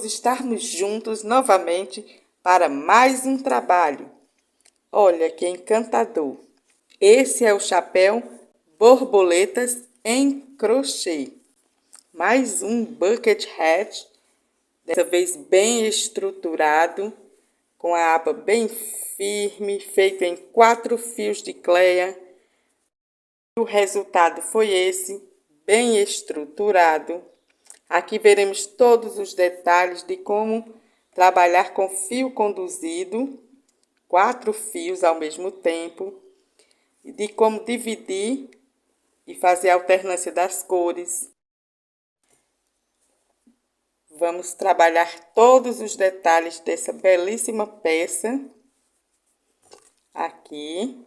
estarmos juntos novamente para mais um trabalho. Olha que encantador! Esse é o chapéu borboletas em crochê. Mais um bucket hat, dessa vez bem estruturado, com a aba bem firme, feito em 4 fios de cleia. O resultado foi esse, bem estruturado. Aqui veremos todos os detalhes de como trabalhar com fio conduzido, 4 fios ao mesmo tempo, e de como dividir e fazer a alternância das cores. Vamos trabalhar todos os detalhes dessa belíssima peça aqui.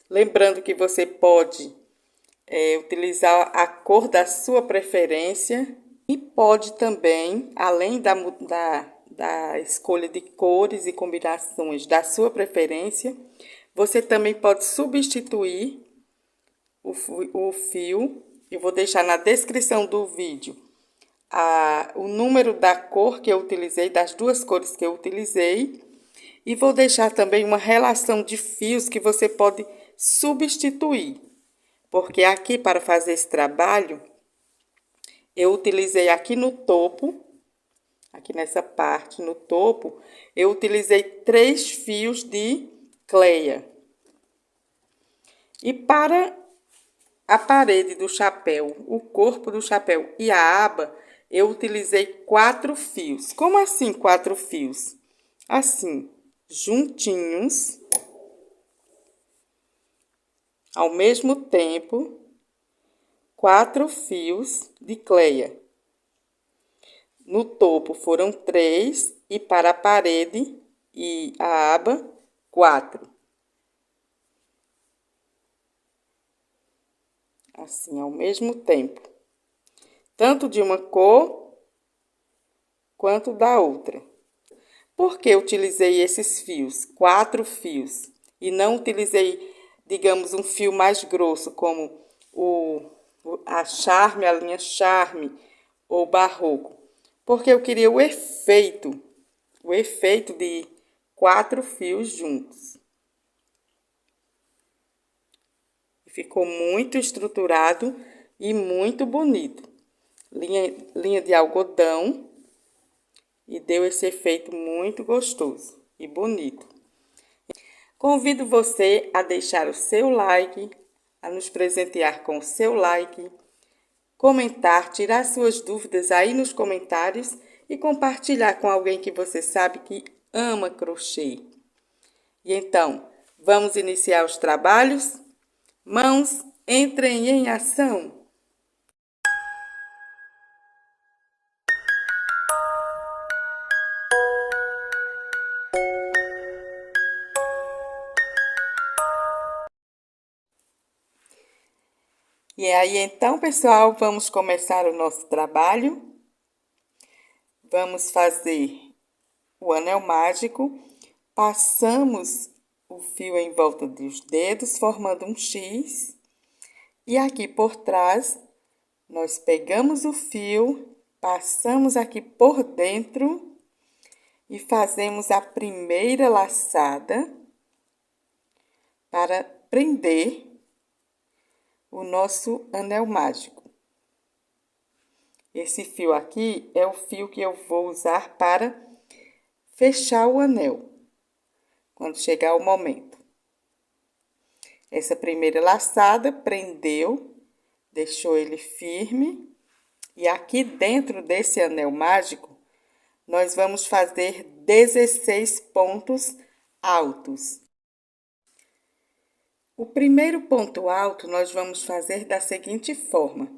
Lembrando que você pode utilizar a cor da sua preferência e pode também, além da escolha de cores e combinações da sua preferência, você também pode substituir o fio. Eu vou deixar na descrição do vídeo o número da cor que eu utilizei, das 2 cores que eu utilizei, e vou deixar também uma relação de fios que você pode substituir. Porque aqui, para fazer esse trabalho, eu utilizei aqui no topo, aqui nessa parte, no topo, eu utilizei 3 fios de cleia. E para a parede do chapéu, o corpo do chapéu e a aba, eu utilizei 4 fios. Como assim 4 fios? Assim, juntinhos, ao mesmo tempo, 4 fios de cleia. No topo foram 3 e para a parede e a aba, 4. Assim, ao mesmo tempo. Tanto de uma cor quanto da outra. Por que eu utilizei esses fios? 4 fios. E não utilizei, digamos, um fio mais grosso, como a Charme, a linha Charme ou Barroco. Porque eu queria o efeito de 4 fios juntos. Ficou muito estruturado e muito bonito. Linha de algodão e deu esse efeito muito gostoso e bonito. Convido você a deixar o seu like, a nos presentear com o seu like, comentar, tirar suas dúvidas aí nos comentários e compartilhar com alguém que você sabe que ama crochê. E então, vamos iniciar os trabalhos? Mãos, entrem em ação! E aí, então, pessoal, vamos começar o nosso trabalho. Vamos fazer o anel mágico. Passamos o fio em volta dos dedos, formando um X. E aqui por trás, nós pegamos o fio, passamos aqui por dentro e fazemos a primeira laçada para prender o nosso anel mágico. Esse fio aqui é o fio que eu vou usar para fechar o anel, quando chegar o momento. Essa primeira laçada prendeu, deixou ele firme. E aqui dentro desse anel mágico, nós vamos fazer 16 pontos altos. O primeiro ponto alto nós vamos fazer da seguinte forma.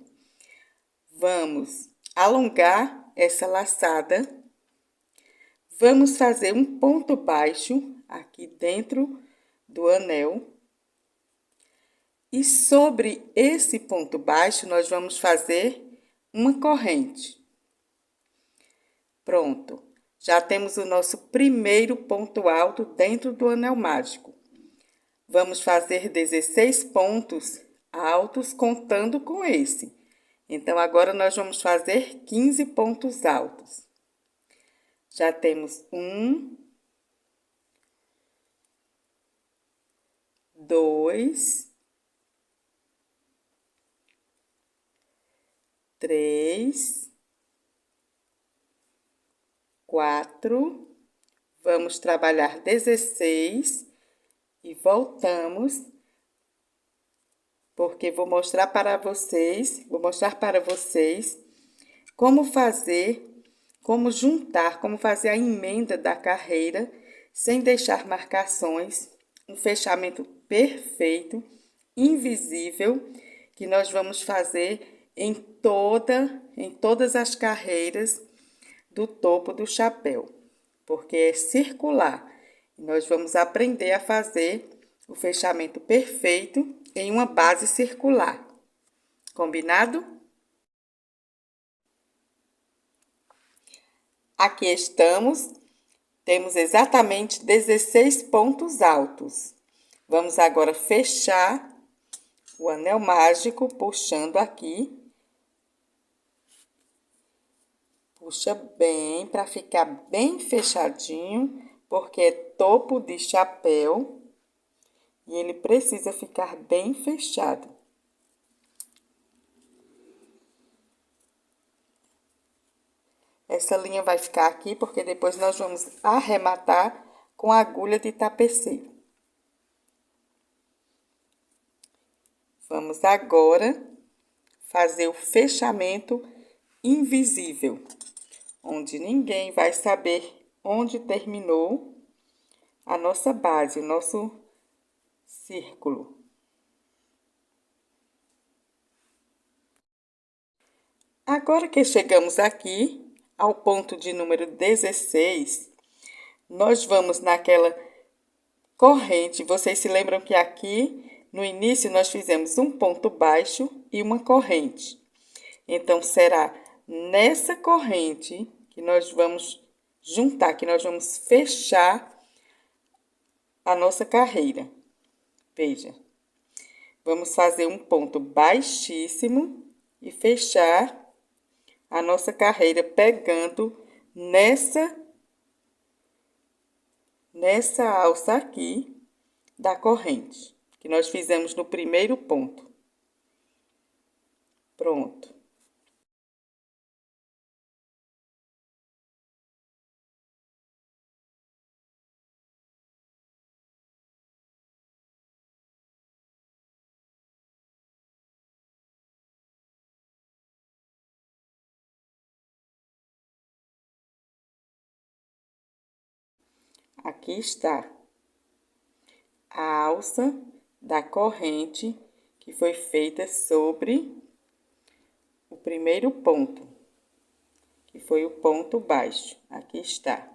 Vamos alongar essa laçada. Vamos fazer um ponto baixo aqui dentro do anel. E sobre esse ponto baixo, nós vamos fazer uma corrente. Pronto. Já temos o nosso primeiro ponto alto dentro do anel mágico. Vamos fazer 16 pontos altos contando com esse. Então, agora nós vamos fazer 15 pontos altos. Já temos 1, 2, 3, 4. Vamos trabalhar 16 e voltamos, porque vou mostrar para vocês como fazer, como juntar, como fazer a emenda da carreira sem deixar marcações, um fechamento perfeito, invisível, que nós vamos fazer em todas as carreiras do topo do chapéu, porque é circular. Nós vamos aprender a fazer o fechamento perfeito em uma base circular. Combinado? Aqui estamos. Temos exatamente 16 pontos altos. Vamos agora fechar o anel mágico puxando aqui. Puxa bem para ficar bem fechadinho, porque é topo de chapéu e ele precisa ficar bem fechado. Essa linha vai ficar aqui, porque depois nós vamos arrematar com a agulha de tapeceiro. Vamos agora fazer o fechamento invisível, onde ninguém vai saber onde terminou a nossa base, o nosso círculo. Agora que chegamos aqui, ao ponto de número 16, nós vamos naquela corrente. Vocês se lembram que aqui, no início, nós fizemos um ponto baixo e uma corrente. Então, será nessa corrente que nós vamos juntar, que nós vamos fechar a nossa carreira. Veja, vamos fazer um ponto baixíssimo e fechar a nossa carreira pegando nessa alça aqui da corrente, que nós fizemos no primeiro ponto. Pronto. Aqui está a alça da corrente que foi feita sobre o primeiro ponto, que foi o ponto baixo. Aqui está.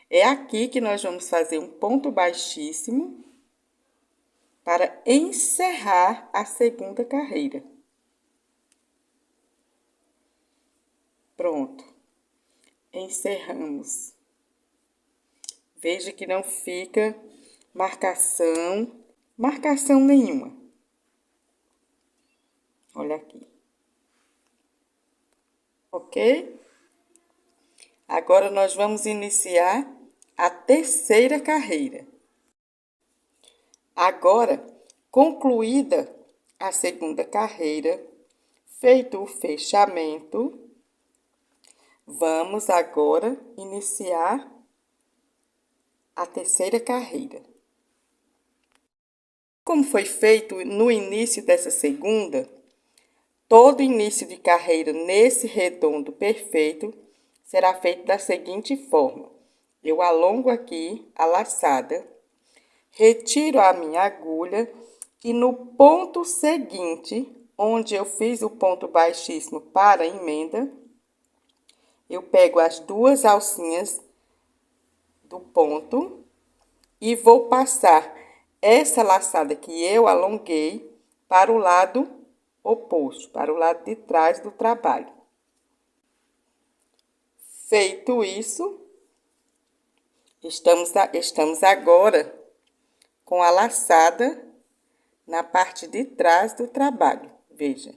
É aqui que nós vamos fazer um ponto baixíssimo para encerrar a segunda carreira. Pronto. Encerramos. Veja que não fica marcação nenhuma. Olha aqui. Ok? Agora, nós vamos iniciar a terceira carreira. Agora, concluída a segunda carreira, feito o fechamento, vamos agora iniciar a terceira carreira. Como foi feito no início dessa segunda, todo início de carreira nesse redondo perfeito será feito da seguinte forma. Eu alongo aqui a laçada, retiro a minha agulha e no ponto seguinte, onde eu fiz o ponto baixíssimo para a emenda, eu pego as duas alcinhas do ponto e vou passar essa laçada que eu alonguei para o lado oposto, para o lado de trás do trabalho. Feito isso, estamos agora com a laçada na parte de trás do trabalho. Veja,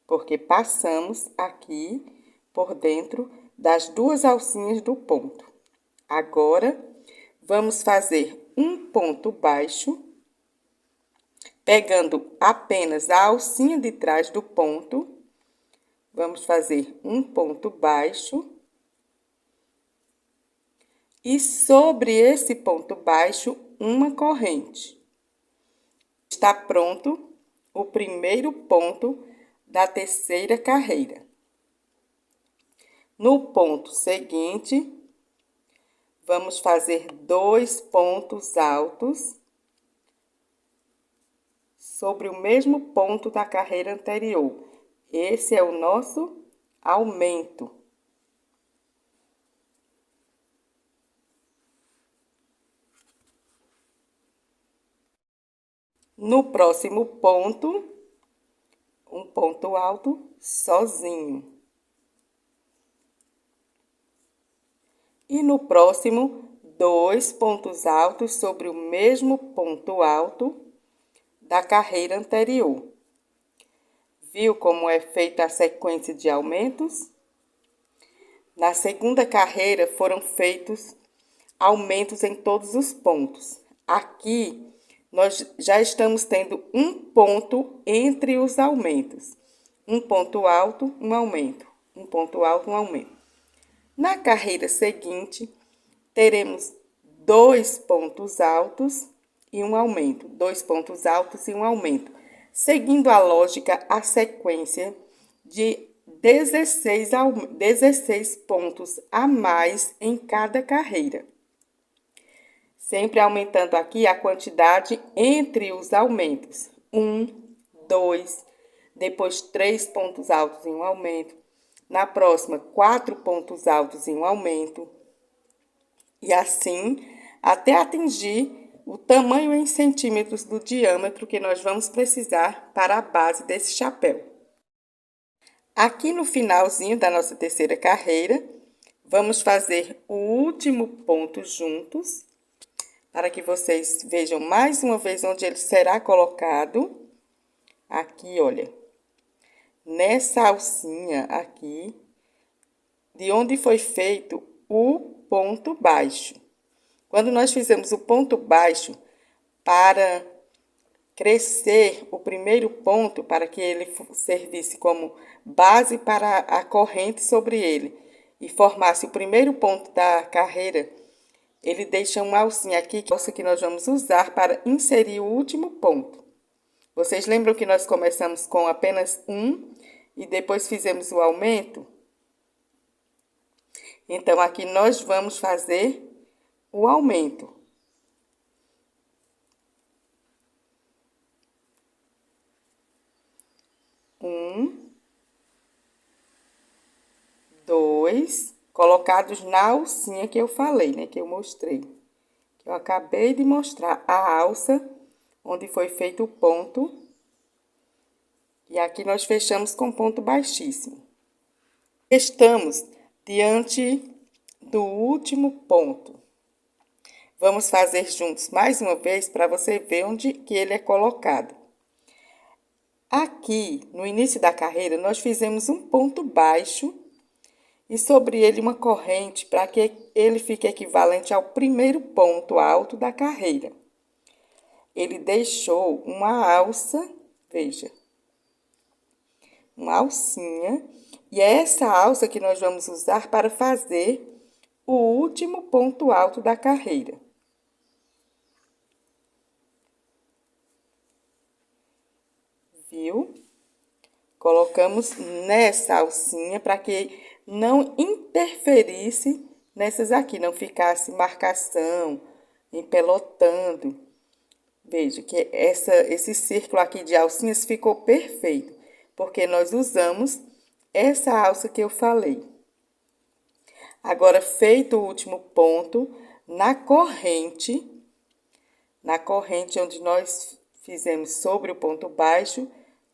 porque passamos aqui por dentro das duas alcinhas do ponto. Agora, vamos fazer um ponto baixo, pegando apenas a alcinha de trás do ponto. Vamos fazer um ponto baixo. E sobre esse ponto baixo, uma corrente. Está pronto o primeiro ponto da terceira carreira. No ponto seguinte, vamos fazer 2 pontos altos sobre o mesmo ponto da carreira anterior. Esse é o nosso aumento. No próximo ponto, um ponto alto sozinho. E no próximo, 2 pontos altos sobre o mesmo ponto alto da carreira anterior. Viu como é feita a sequência de aumentos? Na segunda carreira foram feitos aumentos em todos os pontos. Aqui, nós já estamos tendo um ponto entre os aumentos. Um ponto alto, um aumento. Um ponto alto, um aumento. Na carreira seguinte, teremos 2 pontos altos e um aumento. 2 pontos altos e um aumento. Seguindo a lógica, a sequência de 16 pontos a mais em cada carreira. Sempre aumentando aqui a quantidade entre os aumentos. 1, 2, depois 3 pontos altos em um aumento. Na próxima, 4 pontos altos em um aumento. E assim, até atingir o tamanho em centímetros do diâmetro que nós vamos precisar para a base desse chapéu. Aqui no finalzinho da nossa terceira carreira, vamos fazer o último ponto juntos, para que vocês vejam mais uma vez onde ele será colocado. Aqui, olha, nessa alcinha aqui, de onde foi feito o ponto baixo. Quando nós fizemos o ponto baixo para crescer o primeiro ponto, para que ele servisse como base para a corrente sobre ele e formasse o primeiro ponto da carreira, ele deixa uma alcinha aqui, que nós vamos usar para inserir o último ponto. Vocês lembram que nós começamos com apenas um e depois fizemos o aumento? Então, aqui nós vamos fazer o aumento. Um, 2, colocados na alcinha que eu falei, né? Que eu mostrei. Que eu acabei de mostrar a alça, onde foi feito o ponto. E aqui nós fechamos com ponto baixíssimo. Estamos diante do último ponto. Vamos fazer juntos mais uma vez para você ver onde que ele é colocado. Aqui, no início da carreira, nós fizemos um ponto baixo e sobre ele uma corrente para que ele fique equivalente ao primeiro ponto alto da carreira. Ele deixou uma alça, veja, uma alcinha, e é essa alça que nós vamos usar para fazer o último ponto alto da carreira. Viu? Colocamos nessa alcinha para que não interferisse nessas aqui, não ficasse marcação, empelotando. Veja que esse círculo aqui de alcinhas ficou perfeito, porque nós usamos essa alça que eu falei. Agora, feito o último ponto, na corrente onde nós fizemos sobre o ponto baixo,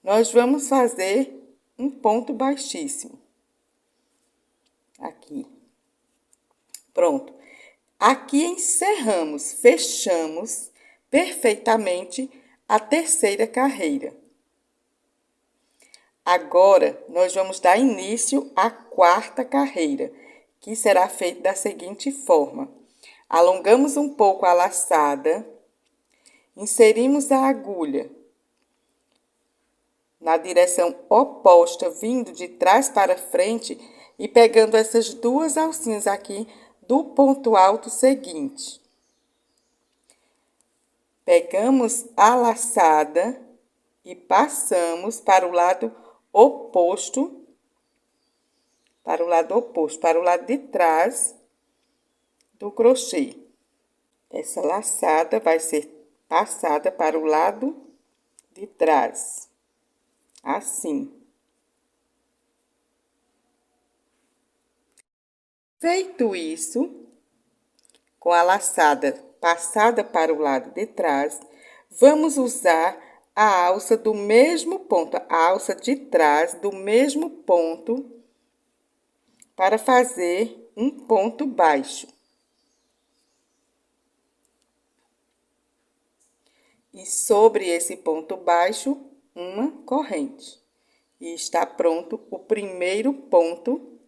nós vamos fazer um ponto baixíssimo. Aqui. Pronto. Aqui encerramos, fechamos perfeitamente a terceira carreira. Agora, nós vamos dar início à quarta carreira. que será feito da seguinte forma: alongamos um pouco a laçada, inserimos a agulha na direção oposta, vindo de trás para frente e pegando essas duas alcinhas aqui do ponto alto seguinte. Pegamos a laçada e passamos para o lado oposto, para o lado de trás do crochê. Essa laçada vai ser passada para o lado de trás, assim. Feito isso, com a laçada passada para o lado de trás, vamos usar a alça do mesmo ponto, a alça de trás do mesmo ponto, para fazer um ponto baixo. E sobre esse ponto baixo, uma corrente. E está pronto o primeiro ponto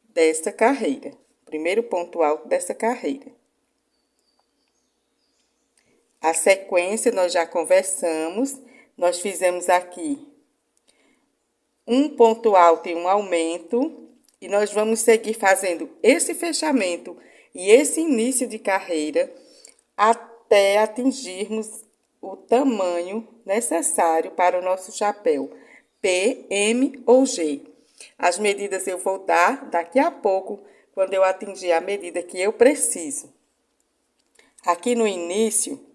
desta carreira, primeiro ponto alto dessa carreira. A sequência nós já conversamos, nós fizemos aqui um ponto alto e um aumento, e nós vamos seguir fazendo esse fechamento e esse início de carreira até atingirmos o tamanho necessário para o nosso chapéu, P, M ou G. As medidas eu vou dar daqui a pouco, quando eu atingir a medida que eu preciso. Aqui no início,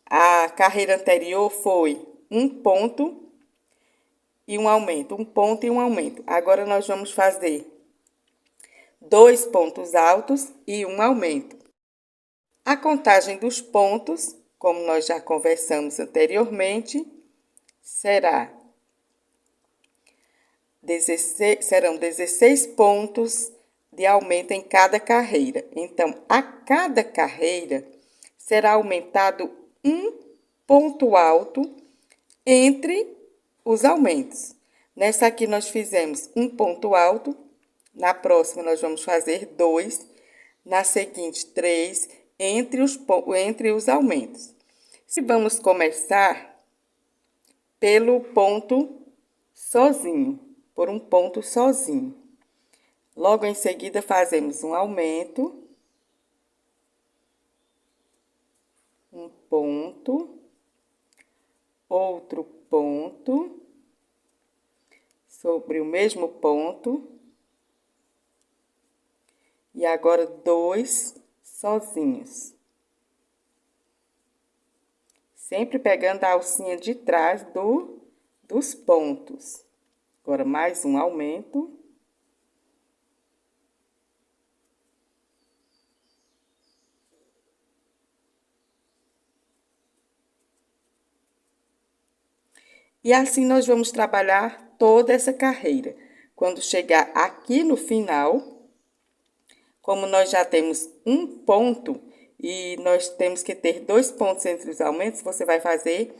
a carreira anterior foi um ponto e um aumento, um ponto e um aumento. Agora, nós vamos fazer 2 pontos altos e um aumento. A contagem dos pontos, como nós já conversamos anteriormente, serão 16 pontos de aumento em cada carreira. Então, a cada carreira será aumentado um ponto alto entre os aumentos. Nessa aqui nós fizemos um ponto alto, na próxima nós vamos fazer 2, na seguinte 3, entre os aumentos. Se vamos começar pelo ponto sozinho, por um ponto sozinho. Logo em seguida fazemos um aumento, um ponto, outro ponto, sobre o mesmo ponto, e agora 2 sozinhos. Sempre pegando a alcinha de trás dos pontos. Agora, mais um aumento. E assim nós vamos trabalhar toda essa carreira. Quando chegar aqui no final, como nós já temos um ponto e nós temos que ter 2 pontos entre os aumentos, você vai fazer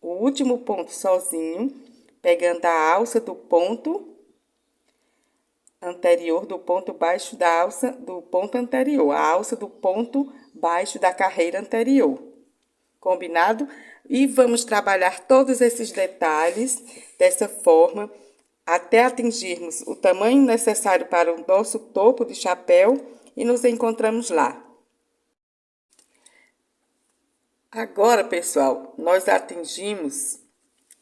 o último ponto sozinho, pegando a alça do ponto anterior, do ponto baixo da alça do ponto anterior, a alça do ponto baixo da carreira anterior. Combinado? E vamos trabalhar todos esses detalhes dessa forma até atingirmos o tamanho necessário para o nosso topo de chapéu e nos encontramos lá. Agora, pessoal, nós atingimos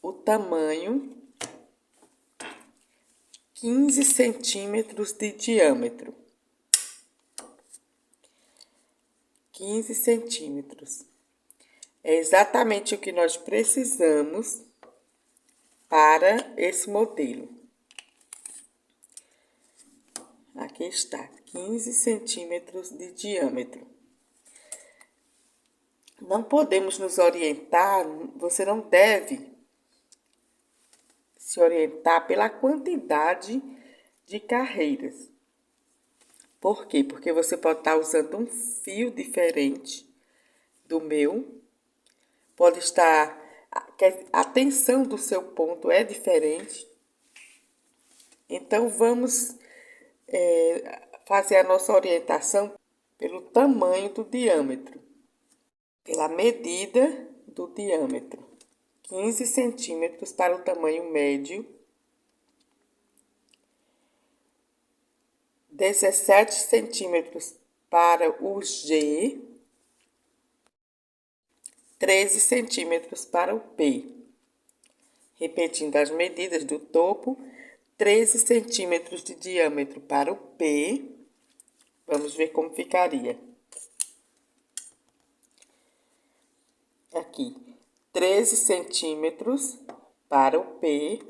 o tamanho 15 centímetros de diâmetro. 15 centímetros. É exatamente o que nós precisamos para esse modelo. Aqui está, 15 centímetros de diâmetro. Não podemos nos orientar, você não deve se orientar pela quantidade de carreiras. Por quê? Porque você pode estar usando um fio diferente do meu, pode estar, a tensão do seu ponto é diferente. Então, vamos fazer a nossa orientação pelo tamanho do diâmetro, pela medida do diâmetro. 15 centímetros para o tamanho médio, 17 centímetros para o G, 13 centímetros para o P. Repetindo as medidas do topo, 13 centímetros de diâmetro para o P. Vamos ver como ficaria. Aqui, 13 centímetros para o P,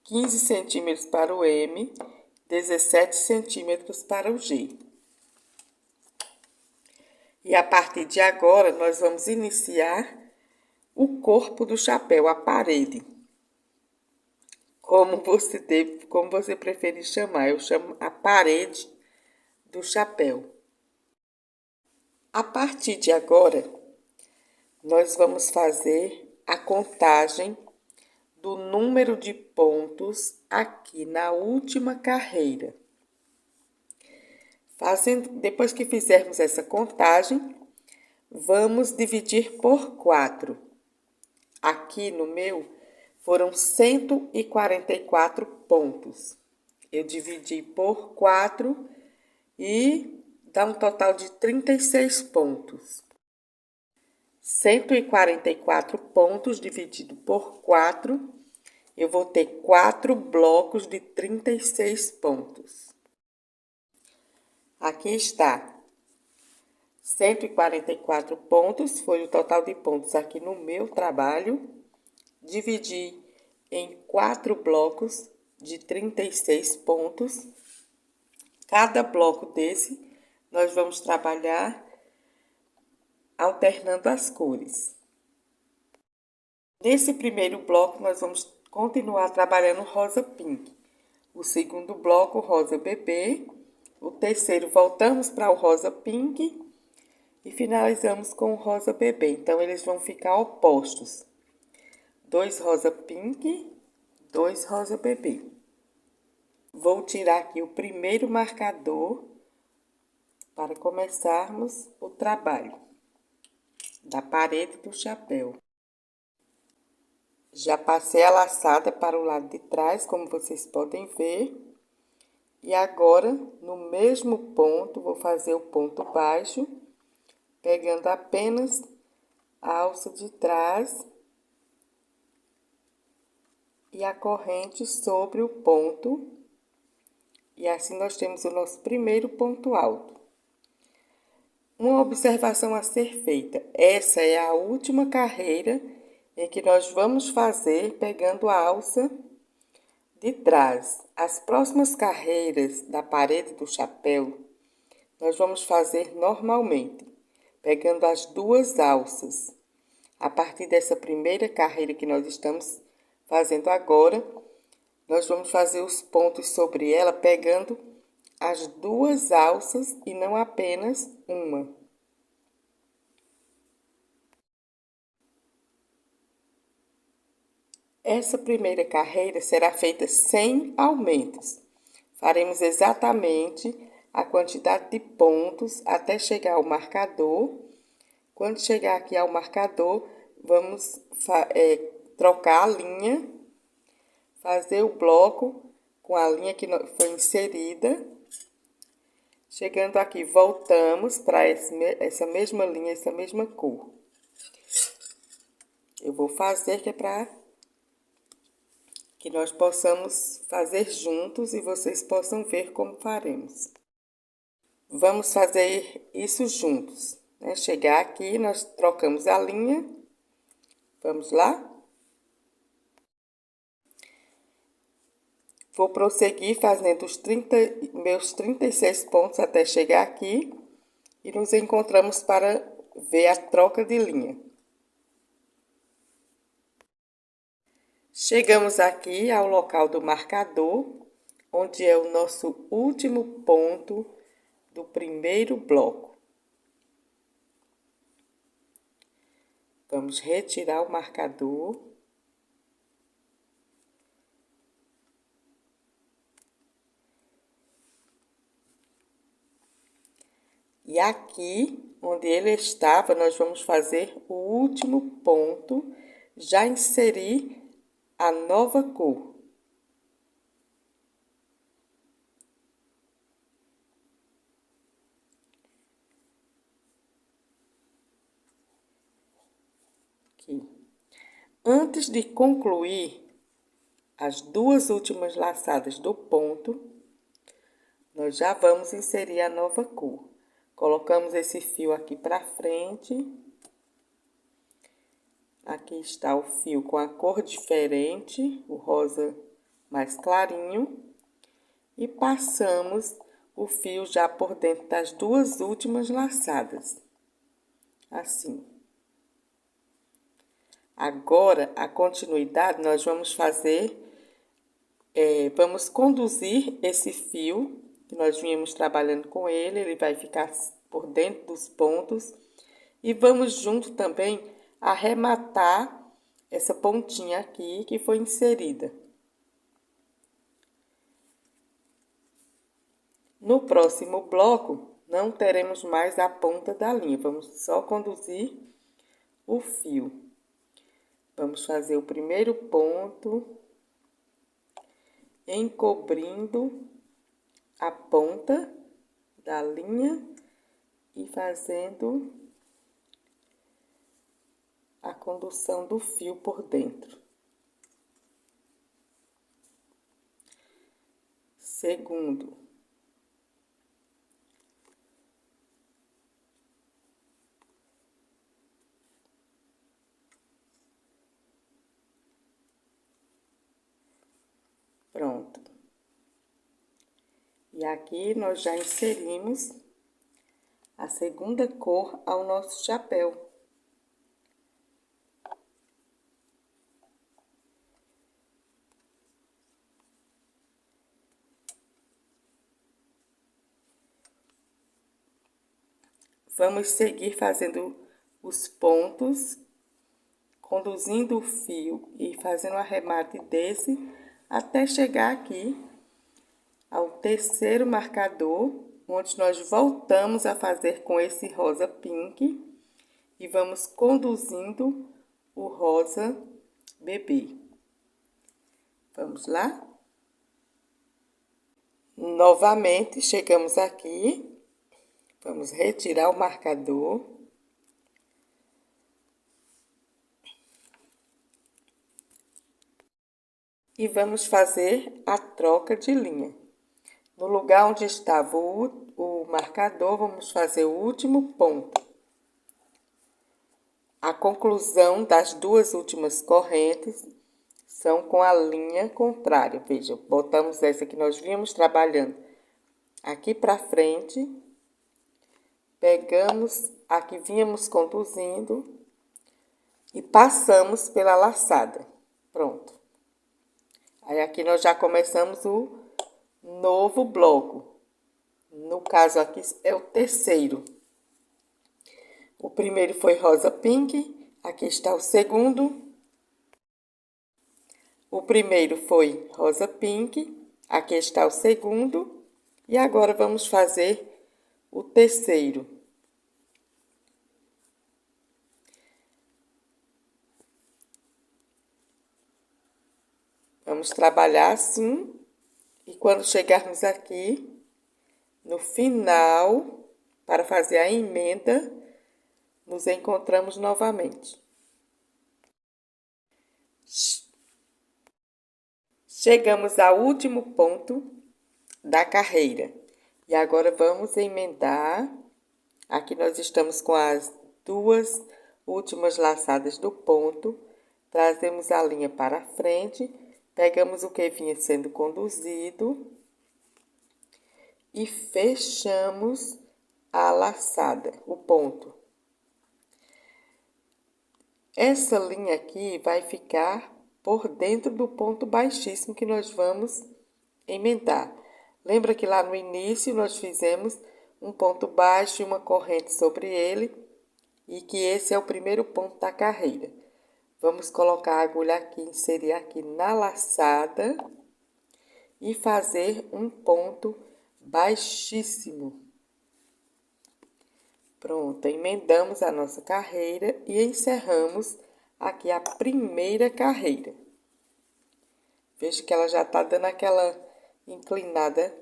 15 centímetros para o M, 17 centímetros para o G. E a partir de agora, nós vamos iniciar o corpo do chapéu, a parede. Como você preferir chamar, eu chamo a parede do chapéu. A partir de agora, nós vamos fazer a contagem do número de pontos aqui na última carreira. Depois que fizermos essa contagem, vamos dividir por 4. Aqui no meu foram 144 pontos. Eu dividi por 4 e dá um total de 36 pontos. 144 pontos dividido por 4, eu vou ter 4 blocos de 36 pontos. Aqui está. 144 pontos foi o total de pontos aqui no meu trabalho. Dividi em 4 blocos de 36 pontos. Cada bloco desse, nós vamos trabalhar alternando as cores. Nesse primeiro bloco, nós vamos continuar trabalhando rosa pink. O segundo bloco, rosa bebê. O terceiro, voltamos para o rosa pink. E finalizamos com o rosa bebê. Então, eles vão ficar opostos. 2 rosa pink, 2 rosa bebê. Vou tirar aqui o primeiro marcador para começarmos o trabalho da parede do chapéu. Já passei a laçada para o lado de trás, como vocês podem ver. E agora, no mesmo ponto, vou fazer o ponto baixo, pegando apenas a alça de trás e a corrente sobre o ponto. E assim nós temos o nosso primeiro ponto alto. Uma observação a ser feita: essa é a última carreira em que nós vamos fazer pegando a alça de trás. As próximas carreiras da parede do chapéu, nós vamos fazer normalmente, pegando as 2 alças. A partir dessa primeira carreira que nós estamos fazendo agora, nós vamos fazer os pontos sobre ela pegando as 2 alças e não apenas uma. Essa primeira carreira será feita sem aumentos. Faremos exatamente a quantidade de pontos até chegar ao marcador. Quando chegar aqui ao marcador, vamos trocar a linha, fazer o bloco com a linha que foi inserida. Chegando aqui, voltamos para essa mesma linha, essa mesma cor. Eu vou fazer que é para que nós possamos fazer juntos e vocês possam ver como faremos. Vamos fazer isso juntos, né? Chegar aqui, nós trocamos a linha. Vamos lá? Vou prosseguir fazendo meus 36 pontos até chegar aqui e nos encontramos para ver a troca de linha. Chegamos aqui ao local do marcador, onde é o nosso último ponto do primeiro bloco. Vamos retirar o marcador. E aqui, onde ele estava, nós vamos fazer o último ponto, já inserir a nova cor. Aqui. Antes de concluir as duas últimas laçadas do ponto, nós já vamos inserir a nova cor. Colocamos esse fio aqui para frente. Aqui está o fio com a cor diferente, o rosa mais clarinho. E passamos o fio já por dentro das duas últimas laçadas. Assim. Agora, a continuidade, nós vamos fazer, vamos conduzir esse fio, que nós viemos trabalhando com ele vai ficar por dentro dos pontos. E vamos junto também arrematar essa pontinha aqui que foi inserida. No próximo bloco, não teremos mais a ponta da linha, vamos só conduzir o fio. Vamos fazer o primeiro ponto, encobrindo a ponta da linha e fazendo a condução do fio por dentro. Segundo. Pronto. E aqui nós já inserimos a segunda cor ao nosso chapéu. Vamos seguir fazendo os pontos, conduzindo o fio e fazendo o arremate desse até chegar aqui ao terceiro marcador, onde nós voltamos a fazer com esse rosa pink e vamos conduzindo o rosa bebê. Vamos lá? Novamente, chegamos aqui, vamos retirar o marcador. E vamos fazer a troca de linha. No lugar onde estava o marcador, vamos fazer o último ponto. A conclusão das duas últimas correntes são com a linha contrária. Veja, botamos essa que nós vínhamos trabalhando aqui para frente, pegamos a que vínhamos conduzindo e passamos pela laçada. Pronto. Aí aqui nós já começamos o novo bloco. No caso aqui é o terceiro. O primeiro foi rosa pink, aqui está o segundo. O primeiro foi rosa pink, aqui está o segundo. E agora vamos fazer o terceiro. Vamos trabalhar assim. E quando chegarmos aqui, no final, para fazer a emenda, nos encontramos novamente. Chegamos ao último ponto da carreira. E agora vamos emendar. Aqui nós estamos com as duas últimas laçadas do ponto. Trazemos a linha para frente. Pegamos o que vinha sendo conduzido e fechamos a laçada, o ponto. Essa linha aqui vai ficar por dentro do ponto baixíssimo que nós vamos emendar. Lembra que lá no início nós fizemos um ponto baixo e uma corrente sobre ele e que esse é o primeiro ponto da carreira. Vamos colocar a agulha aqui, inserir aqui na laçada e fazer um ponto baixíssimo. Pronto, emendamos a nossa carreira e encerramos aqui a primeira carreira. Veja que ela já tá dando aquela inclinada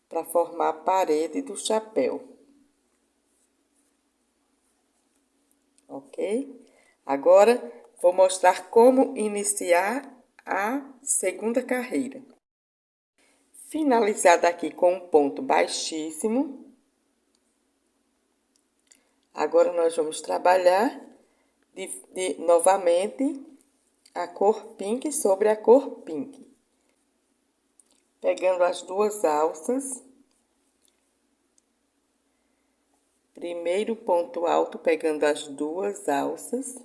para formar a parede do chapéu. Ok? Agora, vou mostrar como iniciar a segunda carreira. Finalizada aqui com um ponto baixíssimo. Agora, nós vamos trabalhar novamente a cor pink sobre a cor pink. Pegando as duas alças. Primeiro ponto alto, pegando as duas alças.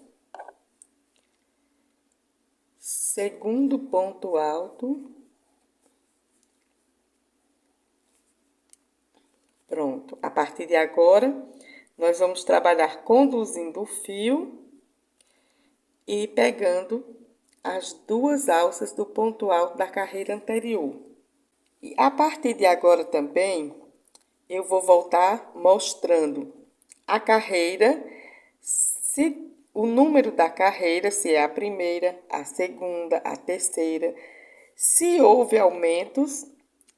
Segundo ponto alto. Pronto. A partir de agora, nós vamos trabalhar conduzindo o fio e pegando as duas alças do ponto alto da carreira anterior. E a partir de agora também, eu vou voltar mostrando a carreira, se o número da carreira, se é a primeira, a segunda, a terceira, se houve aumentos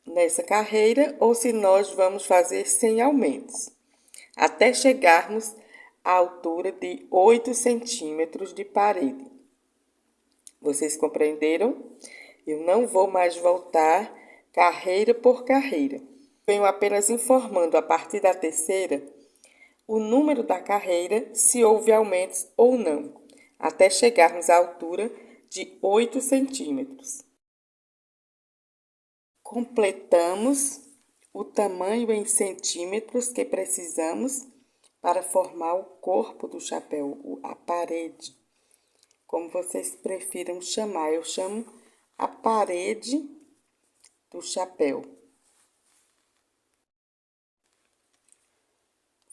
nessa carreira ou se nós vamos fazer sem aumentos, até chegarmos à altura de 8 centímetros de parede. Vocês compreenderam? Eu não vou mais voltar carreira por carreira. Venho apenas informando a partir da terceira o número da carreira, se houve aumentos ou não, até chegarmos à altura de 8 centímetros. Completamos o tamanho em centímetros que precisamos para formar o corpo do chapéu, a parede, como vocês prefiram chamar. Eu chamo a parede do chapéu.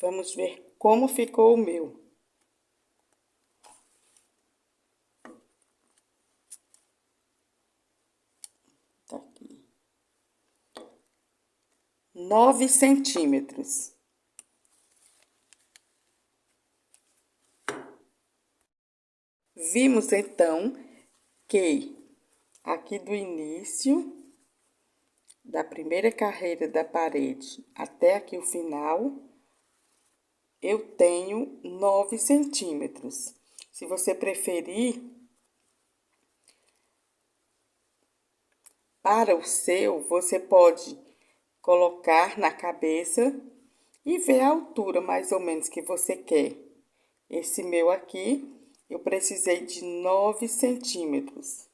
Vamos ver como ficou o meu. Tá aqui. 9 centímetros. Vimos, então, que aqui do início da primeira carreira da parede até aqui o final, eu tenho 9 centímetros. Se você preferir, para o seu, você pode colocar na cabeça e ver a altura mais ou menos que você quer. Esse meu aqui, eu precisei de 9 centímetros.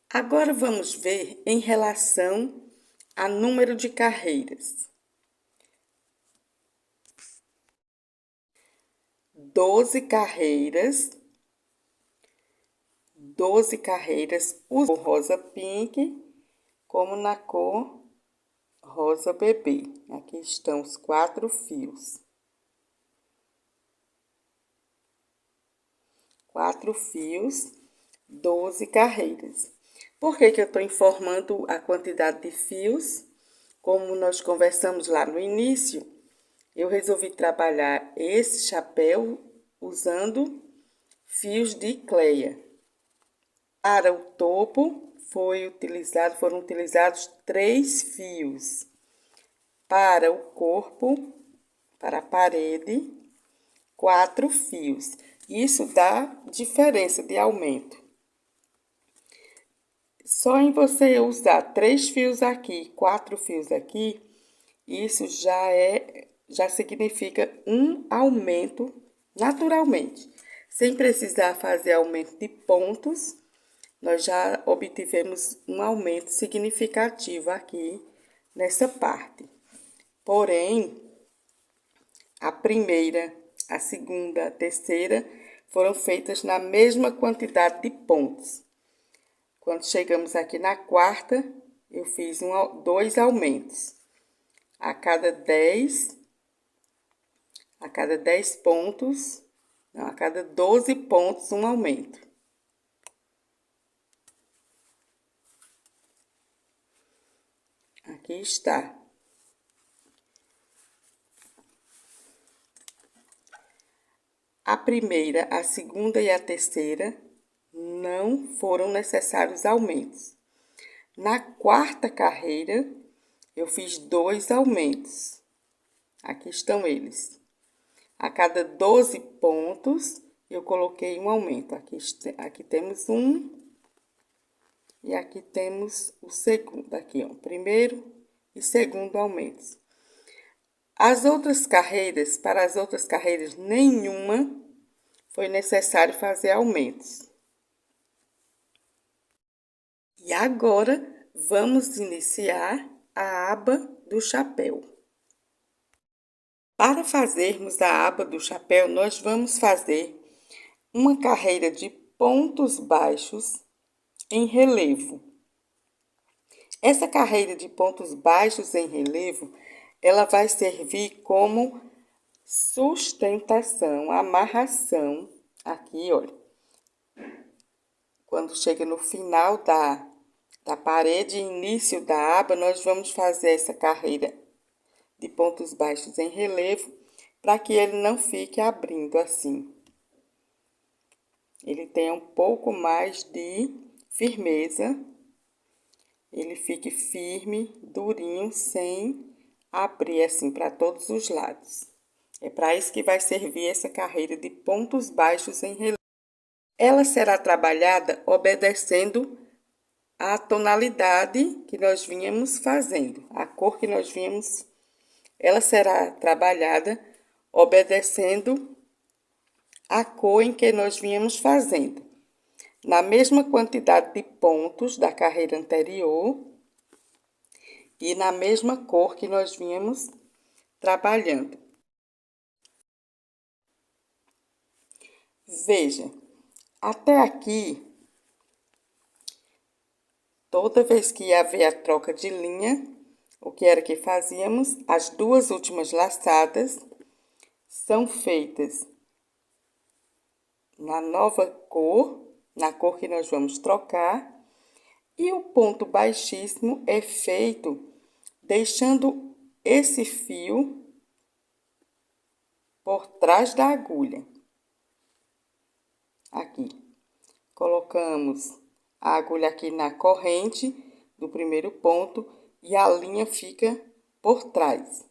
Agora, vamos ver em relação a número de carreiras. 12 carreiras. 12 carreiras, uso rosa pink, como na cor rosa bebê. Aqui estão os 4 fios. 4 fios, 12 carreiras. Por que eu estou informando a quantidade de fios? Como nós conversamos lá no início, eu resolvi trabalhar esse chapéu usando fios de cleia. Para o topo, foram utilizados 3 fios. Para o corpo, para a parede, 4 fios. Isso dá diferença de aumento. Só em você usar 3 fios aqui, 4 fios aqui, isso já significa um aumento naturalmente. Sem precisar fazer aumento de pontos, nós já obtivemos um aumento significativo aqui nessa parte. Porém, a primeira, a segunda, a terceira foram feitas na mesma quantidade de pontos. Quando chegamos aqui na quarta, eu fiz 2 aumentos. A cada 10 pontos, não, a cada 12 pontos, um aumento. Aqui está. primeira, a segunda e a terceira não foram necessários aumentos. Na quarta carreira, eu fiz 2 aumentos. Aqui estão eles. A cada 12 pontos, eu coloquei um aumento. Aqui temos um e aqui temos o segundo. Aqui, ó, primeiro e segundo aumentos. Para as outras carreiras, nenhuma foi necessário fazer aumentos. E agora, vamos iniciar a aba do chapéu. Para fazermos a aba do chapéu, nós vamos fazer uma carreira de pontos baixos em relevo. Essa carreira de pontos baixos em relevo, ela vai servir como sustentação, amarração. Aqui, olha. Quando chega no final da parede, início da aba, nós vamos fazer essa carreira de pontos baixos em relevo, para que ele não fique abrindo assim. Ele tenha um pouco mais de firmeza, ele fique firme, durinho, sem abrir assim para todos os lados. É para isso que vai servir essa carreira de pontos baixos em relevo. Ela será trabalhada obedecendo a tonalidade que nós vínhamos fazendo, a cor que nós vínhamos. Ela será trabalhada obedecendo a cor em que nós vínhamos fazendo, na mesma quantidade de pontos da carreira anterior e na mesma cor que nós vínhamos trabalhando. Veja, até aqui, toda vez que ia haver a troca de linha, o que era que fazíamos? As 2 últimas laçadas são feitas na nova cor, na cor que nós vamos trocar, e o ponto baixíssimo é feito deixando esse fio por trás da agulha. Aqui, colocamos a agulha aqui na corrente do primeiro ponto e a linha fica por trás.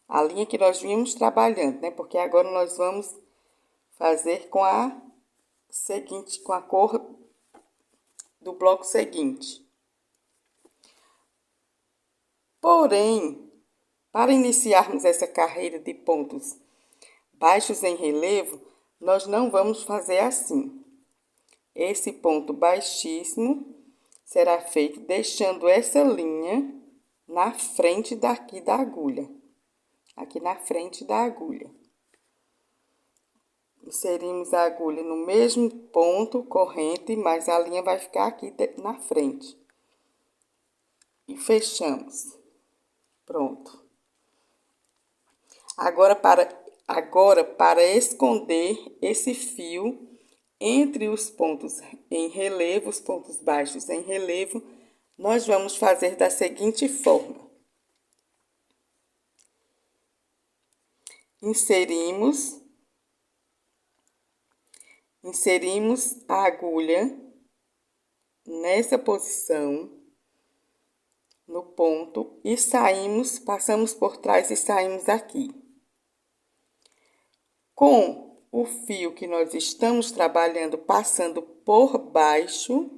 A linha que nós vínhamos trabalhando, né? Porque agora nós vamos fazer com a seguinte, com a cor do bloco seguinte. Porém, para iniciarmos essa carreira de pontos baixos em relevo, nós não vamos fazer assim. Esse ponto baixíssimo será feito deixando essa linha na frente daqui da agulha. Aqui na frente da agulha. Inserimos a agulha no mesmo ponto corrente, mas a linha vai ficar aqui na frente. E fechamos. Pronto. Agora, para esconder esse fio entre os pontos em relevo, os pontos baixos em relevo, nós vamos fazer da seguinte forma. Inserimos a agulha nessa posição, no ponto, e saímos, passamos por trás e saímos aqui. Com o fio que nós estamos trabalhando, passando por baixo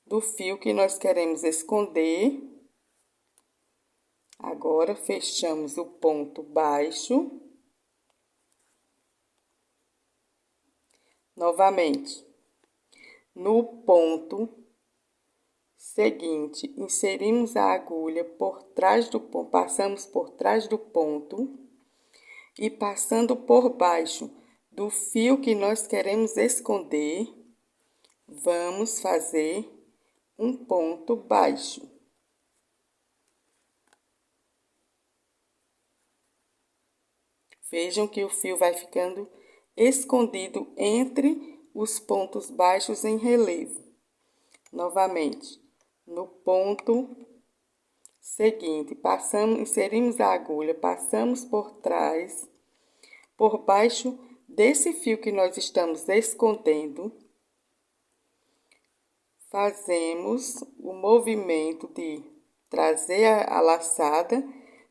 do fio que nós queremos esconder. Agora, fechamos o ponto baixo. Novamente, no ponto seguinte, inserimos a agulha por trás do ponto, passamos por trás do ponto e passando por baixo do fio que nós queremos esconder, vamos fazer um ponto baixo. Vejam que o fio vai ficando escondido entre os pontos baixos em relevo. Novamente, no ponto seguinte, inserimos a agulha, passamos por trás, por baixo desse fio que nós estamos escondendo, fazemos o movimento de trazer a laçada,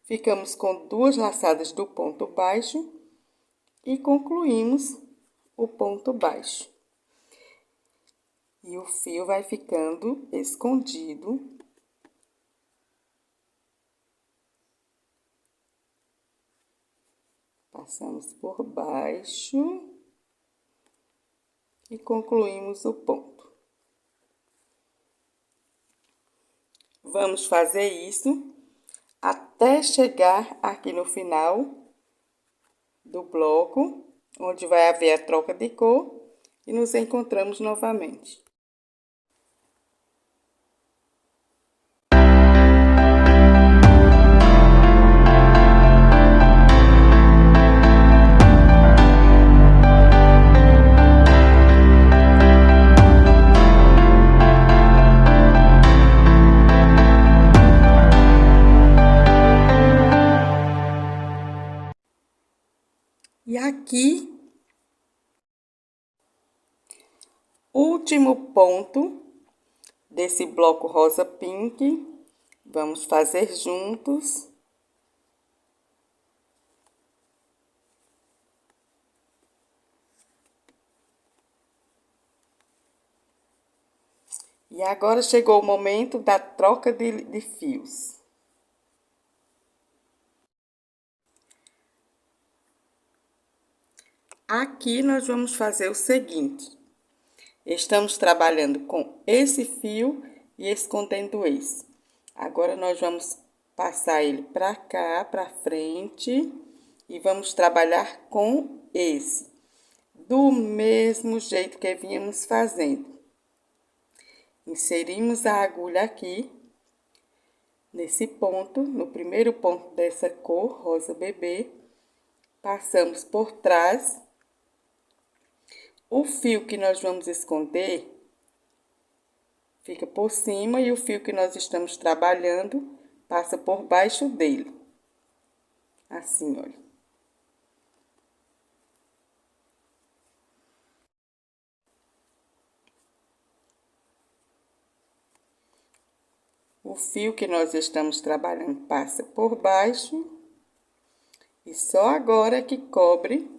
ficamos com 2 laçadas do ponto baixo e concluímos o ponto baixo. E o fio vai ficando escondido. Passamos por baixo e concluímos o ponto. Vamos fazer isso até chegar aqui no final do bloco, onde vai haver a troca de cor, e nos encontramos novamente. E aqui, último ponto desse bloco rosa pink, vamos fazer juntos. E agora chegou o momento da troca de fios. Aqui nós vamos fazer o seguinte: estamos trabalhando com esse fio e escondendo esse. Agora nós vamos passar ele para cá, para frente, e vamos trabalhar com esse, do mesmo jeito que vínhamos fazendo. Inserimos a agulha aqui, nesse ponto, no primeiro ponto dessa cor, rosa bebê, passamos por trás. O fio que nós vamos esconder fica por cima e o fio que nós estamos trabalhando passa por baixo dele. Assim, olha. O fio que nós estamos trabalhando passa por baixo e só agora que cobre,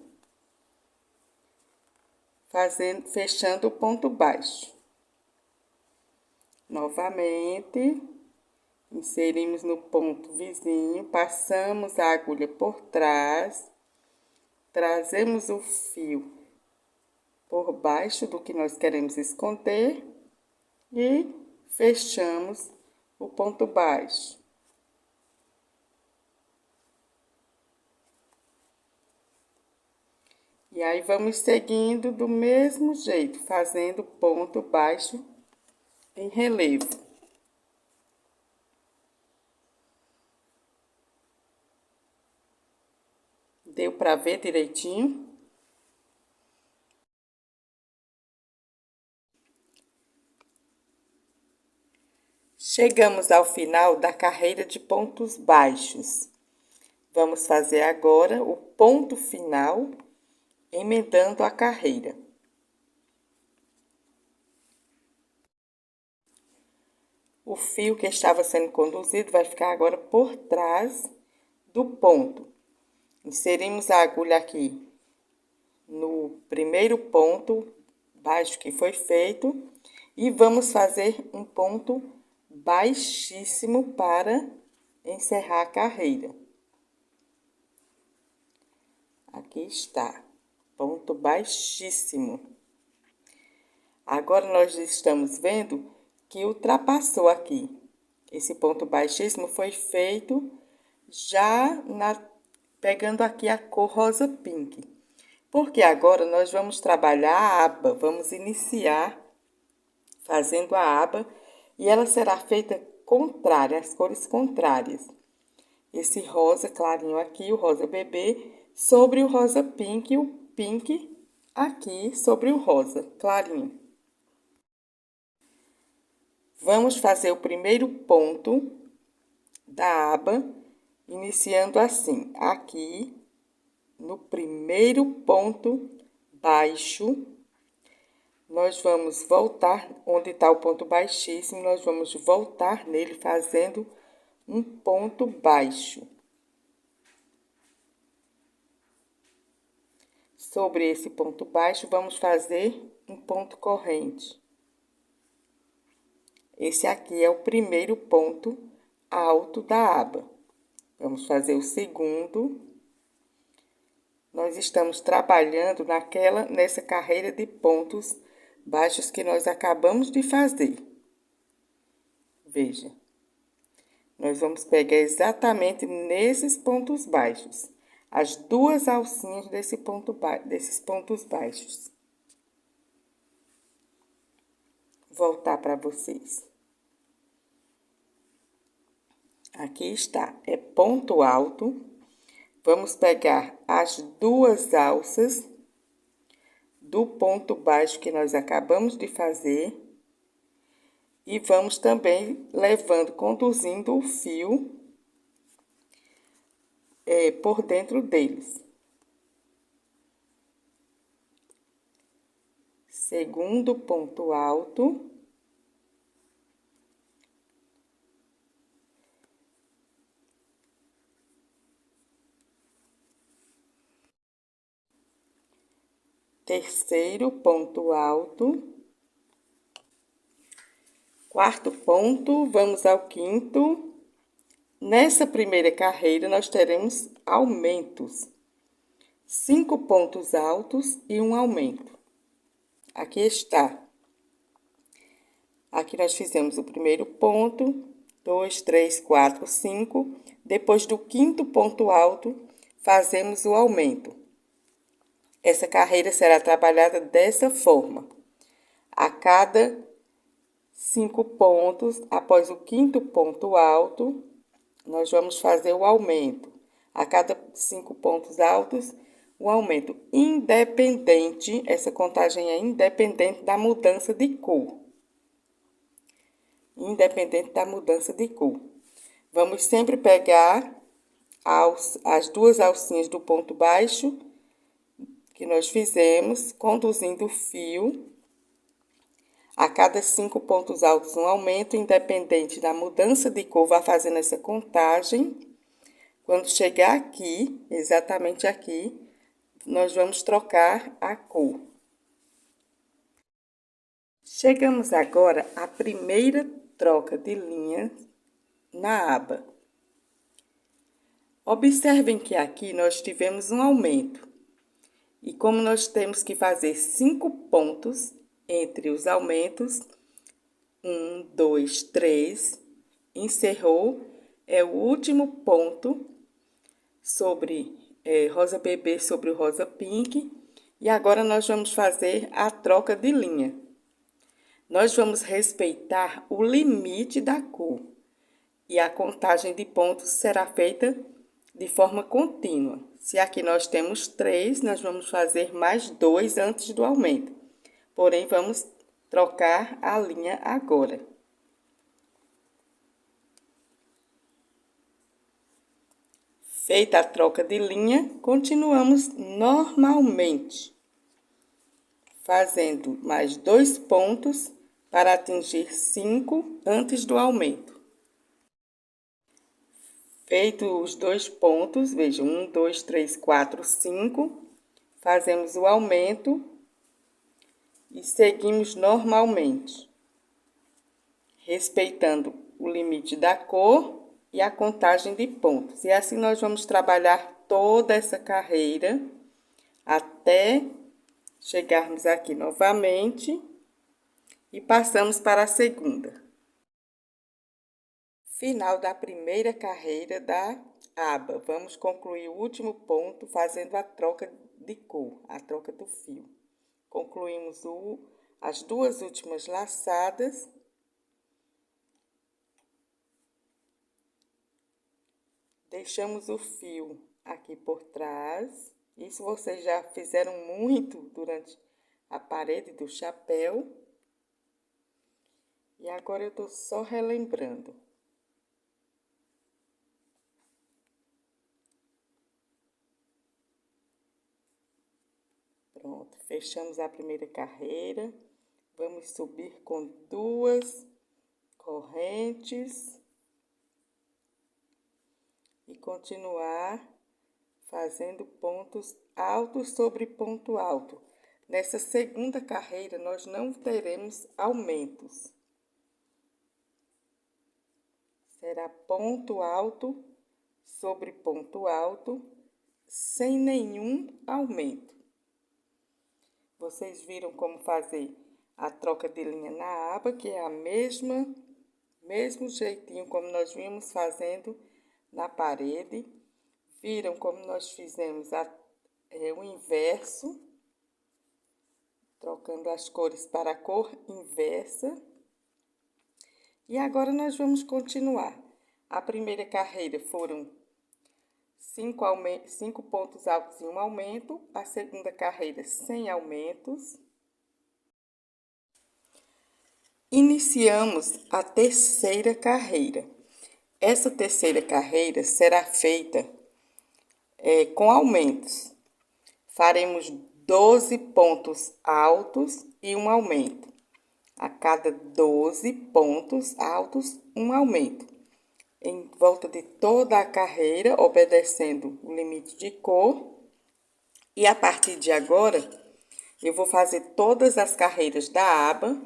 fechando o ponto baixo. Novamente, inserimos no ponto vizinho, passamos a agulha por trás, trazemos o fio por baixo do que nós queremos esconder e fechamos o ponto baixo. E aí, vamos seguindo do mesmo jeito, fazendo ponto baixo em relevo. Deu para ver direitinho? Chegamos ao final da carreira de pontos baixos. Vamos fazer agora o ponto final, emendando a carreira. O fio que estava sendo conduzido vai ficar agora por trás do ponto. Inserimos a agulha aqui no primeiro ponto baixo que foi feito e vamos fazer um ponto baixíssimo para encerrar a carreira. Aqui está, ponto baixíssimo. Agora, nós estamos vendo que ultrapassou aqui. Esse ponto baixíssimo foi feito já pegando aqui a cor rosa pink. Porque agora nós vamos trabalhar a aba, vamos iniciar fazendo a aba e ela será feita contrária, as cores contrárias. Esse rosa clarinho aqui, o rosa bebê, sobre o rosa pink e o pink aqui sobre o rosa clarinho. Vamos fazer o primeiro ponto da aba, iniciando assim, aqui, no primeiro ponto baixo, nós vamos voltar, onde está o ponto baixíssimo, nós vamos voltar nele fazendo um ponto baixo. Sobre esse ponto baixo, vamos fazer um ponto corrente. Esse aqui é o primeiro ponto alto da aba. Vamos fazer o segundo. Nós estamos trabalhando nessa carreira de pontos baixos que nós acabamos de fazer. Veja. Nós vamos pegar exatamente nesses pontos baixos, as duas alcinhas desses pontos baixos. Voltar para vocês. Aqui está, é ponto alto. Vamos pegar as duas alças do ponto baixo que nós acabamos de fazer e vamos também conduzindo o fio por dentro deles. Segundo ponto alto. Terceiro ponto alto. Quarto ponto, vamos ao quinto. Nessa primeira carreira, nós teremos aumentos. 5 pontos altos e um aumento. Aqui está. Aqui nós fizemos o primeiro ponto, 2, 3, 4, 5. Depois do quinto ponto alto, fazemos o aumento. Essa carreira será trabalhada dessa forma. A cada 5 pontos, após o quinto ponto alto, nós vamos fazer o aumento. A cada 5 pontos altos, o aumento independente, essa contagem é independente da mudança de cor. Independente da mudança de cor. Vamos sempre pegar as duas alcinhas do ponto baixo que nós fizemos, conduzindo o fio. A cada 5 pontos altos, um aumento, independente da mudança de cor, vai fazendo essa contagem. Quando chegar aqui, exatamente aqui, nós vamos trocar a cor. Chegamos agora à primeira troca de linha na aba. Observem que aqui nós tivemos um aumento. E como nós temos que fazer 5 pontos entre os aumentos, 1, 2, 3, encerrou, é o último ponto sobre rosa bebê sobre o rosa pink. E agora nós vamos fazer a troca de linha. Nós vamos respeitar o limite da cor. E a contagem de pontos será feita de forma contínua. Se aqui nós temos 3, nós vamos fazer mais 2 antes do aumento. Porém, vamos trocar a linha agora. Feita a troca de linha, continuamos normalmente, fazendo mais 2 pontos para atingir 5 antes do aumento. Feito os 2 pontos, vejam, 1, 2, 3, 4, 5, fazemos o aumento e seguimos normalmente, respeitando o limite da cor e a contagem de pontos. E assim nós vamos trabalhar toda essa carreira até chegarmos aqui novamente e passamos para a segunda. Final da primeira carreira da aba. Vamos concluir o último ponto fazendo a troca de cor, a troca do fio. Concluímos as duas últimas laçadas. Deixamos o fio aqui por trás. Isso vocês já fizeram muito durante a parede do chapéu. E agora eu tô só relembrando. Fechamos a primeira carreira. Vamos subir com 2 correntes. E continuar fazendo pontos altos sobre ponto alto. Nessa segunda carreira, nós não teremos aumentos. Será ponto alto sobre ponto alto, sem nenhum aumento. Vocês viram como fazer a troca de linha na aba, que é a mesmo jeitinho como nós vimos fazendo na parede. Viram como nós fizemos o inverso, trocando as cores para a cor inversa. E agora nós vamos continuar. A primeira carreira foram 5 pontos altos e um aumento. A segunda carreira sem aumentos. Iniciamos a terceira carreira. Essa terceira carreira será feita com aumentos. Faremos 12 pontos altos e um aumento. A cada 12 pontos altos, um aumento. Em volta de toda a carreira, obedecendo o limite de cor. E a partir de agora, eu vou fazer todas as carreiras da aba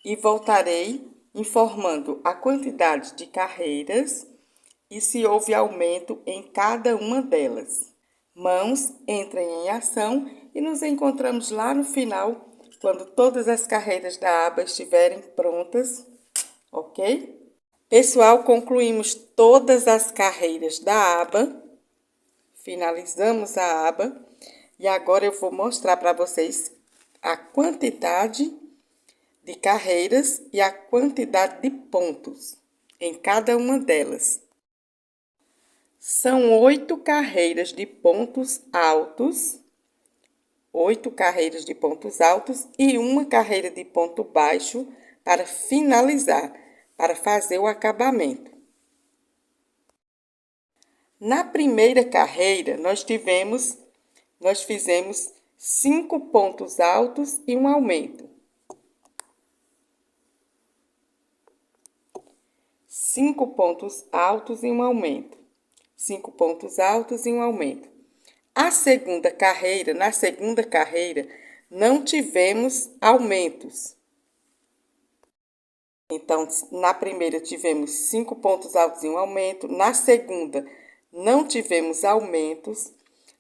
e voltarei informando a quantidade de carreiras e se houve aumento em cada uma delas. Mãos, entrem em ação e nos encontramos lá no final, quando todas as carreiras da aba estiverem prontas, ok? Pessoal, concluímos todas as carreiras da aba, finalizamos a aba e agora eu vou mostrar para vocês a quantidade de carreiras e a quantidade de pontos em cada uma delas. São 8 carreiras de pontos altos, 8 carreiras de pontos altos e uma carreira de ponto baixo para finalizar, para fazer o acabamento. Na primeira carreira, nós fizemos 5 pontos altos e um aumento. 5 pontos altos e um aumento. 5 pontos altos e um aumento. Na segunda carreira, não tivemos aumentos. Então, na primeira tivemos 5 pontos altos e um aumento. Na segunda, não tivemos aumentos.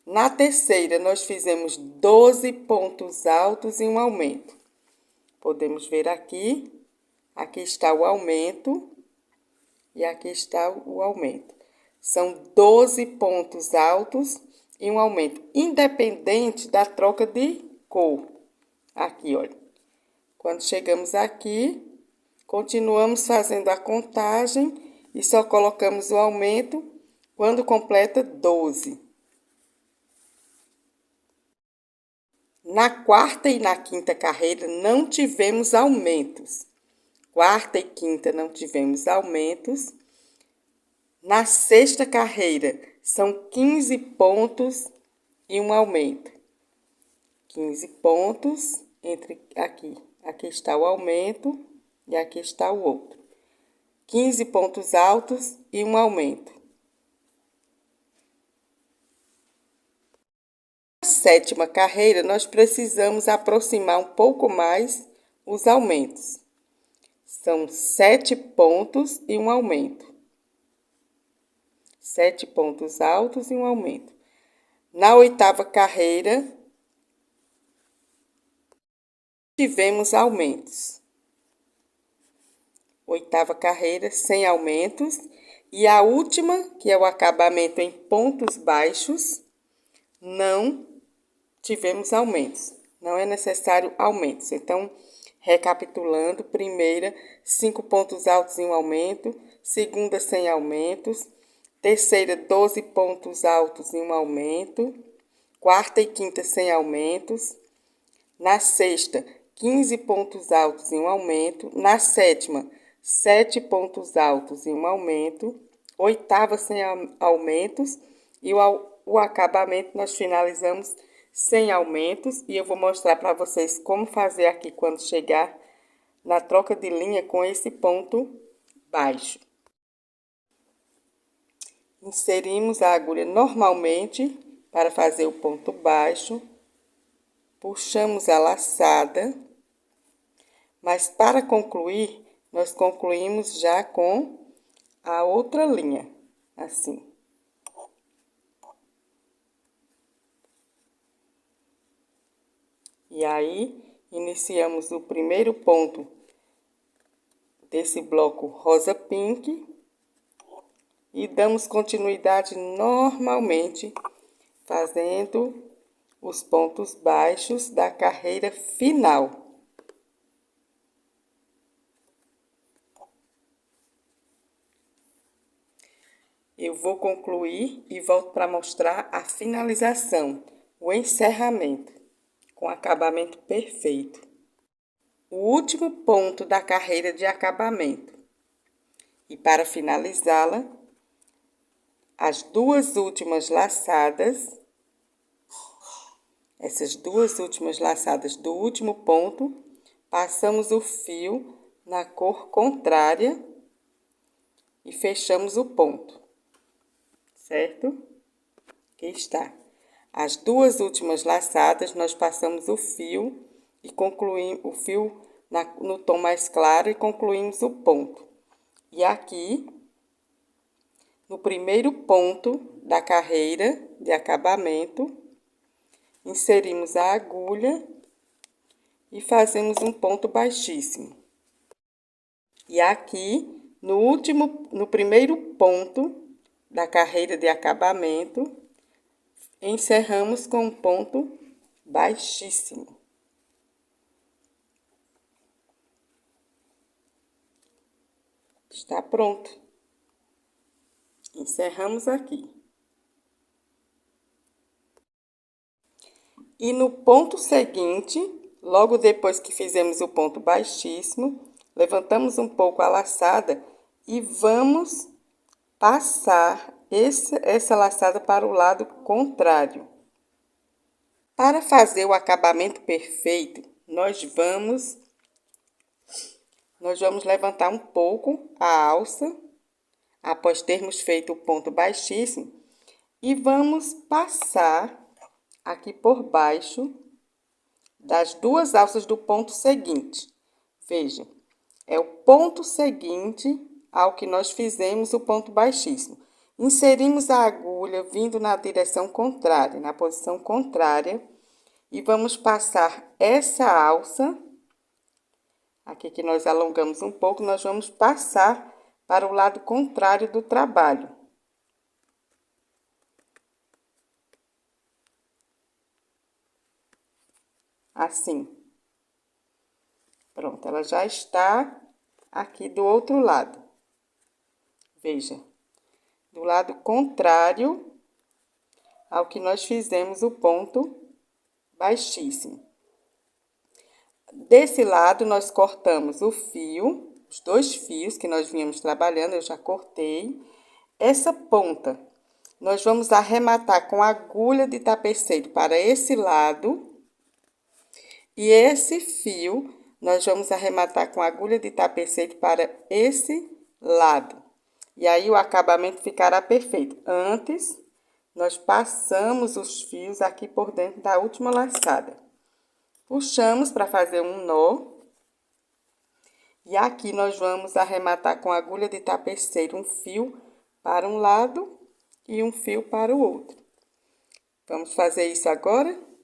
Na terceira, nós fizemos 12 pontos altos e um aumento. Podemos ver aqui. Aqui está o aumento. E aqui está o aumento. São 12 pontos altos e um aumento, independente da troca de cor. Aqui, olha. Quando chegamos aqui, continuamos fazendo a contagem e só colocamos o aumento quando completa 12. Na quarta e na quinta carreira, não tivemos aumentos. Quarta e quinta não tivemos aumentos. Na sexta carreira, são 15 pontos e um aumento. 15 pontos entre aqui. Aqui está o aumento e aqui está o outro. 15 pontos altos e um aumento. Na sétima carreira, nós precisamos aproximar um pouco mais os aumentos. São 7 pontos e um aumento. 7 pontos altos e um aumento. Na oitava carreira, tivemos aumentos. Oitava carreira, sem aumentos. E a última, que é o acabamento em pontos baixos, não tivemos aumentos. Não é necessário aumentos. Então, recapitulando, primeira, 5 pontos altos e um aumento. Segunda, sem aumentos. Terceira, 12 pontos altos e um aumento. Quarta e quinta, sem aumentos. Na sexta, 15 pontos altos e um aumento. Na sétima, 7 pontos altos e um aumento. Oitava, sem aumentos. E o acabamento, nós finalizamos sem aumentos, e eu vou mostrar para vocês como fazer aqui quando chegar na troca de linha com esse ponto baixo. Inserimos a agulha normalmente para fazer o ponto baixo, puxamos a laçada, mas para concluir, nós concluímos já com a outra linha, assim. E aí, iniciamos o primeiro ponto desse bloco rosa pink e damos continuidade normalmente, fazendo os pontos baixos da carreira final. Eu vou concluir e volto para mostrar a finalização, o encerramento, com acabamento perfeito. O último ponto da carreira de acabamento. E para finalizá-la, as duas últimas laçadas, essas duas últimas laçadas do último ponto, passamos o fio na cor contrária e fechamos o ponto, certo? Aqui está. As duas últimas laçadas, nós passamos o fio e concluímos o fio no tom mais claro e concluímos o ponto. E aqui, no primeiro ponto da carreira de acabamento, inserimos a agulha e fazemos um ponto baixíssimo. E aqui, no primeiro ponto da carreira de acabamento, encerramos com um ponto baixíssimo. Está pronto. Encerramos aqui. E no ponto seguinte, logo depois que fizemos o ponto baixíssimo, levantamos um pouco a laçada e vamos passar essa laçada para o lado contrário. Para fazer o acabamento perfeito, nós vamos levantar um pouco a alça, após termos feito o ponto baixíssimo, e vamos passar aqui por baixo das duas alças do ponto seguinte. Veja, é o ponto seguinte ao que nós fizemos o ponto baixíssimo. Inserimos a agulha vindo na direção contrária, na posição contrária, e vamos passar essa alça, aqui que nós alongamos um pouco, nós vamos passar para o lado contrário do trabalho. Assim. Pronto, ela já está aqui do outro lado. Veja, do lado contrário ao que nós fizemos o ponto baixíssimo. Desse lado, nós cortamos o fio, os dois fios que nós vínhamos trabalhando, eu já cortei. Essa ponta, nós vamos arrematar com agulha de tapeceiro para esse lado. E esse fio, nós vamos arrematar com agulha de tapeceiro para esse lado. E aí, o acabamento ficará perfeito. Antes, nós passamos os fios aqui por dentro da última laçada. Puxamos para fazer um nó. E aqui, nós vamos arrematar com agulha de tapeceiro um fio para um lado e um fio para o outro. Vamos fazer isso agora?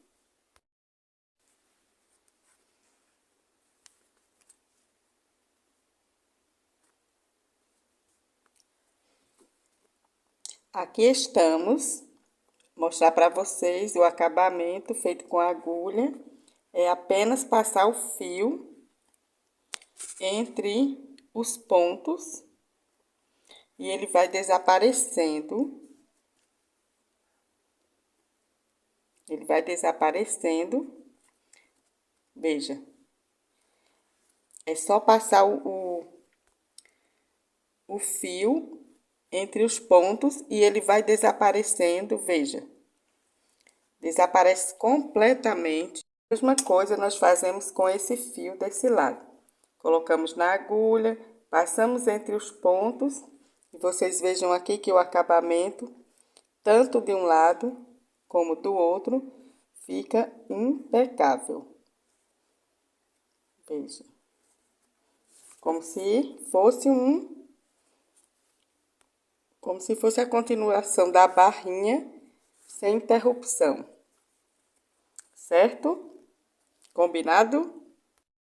Aqui estamos, mostrar para vocês o acabamento feito com agulha. É apenas passar o fio entre os pontos e ele vai desaparecendo. Ele vai desaparecendo. Veja. É só passar o fio entre os pontos e ele vai desaparecendo, veja. desaparece completamente. A mesma coisa nós fazemos com esse fio desse lado. Colocamos na agulha, passamos entre os pontos e vocês vejam aqui que o acabamento, tanto de um lado como do outro, fica impecável. Veja. Como se fosse a continuação da barrinha sem interrupção. Certo? Combinado?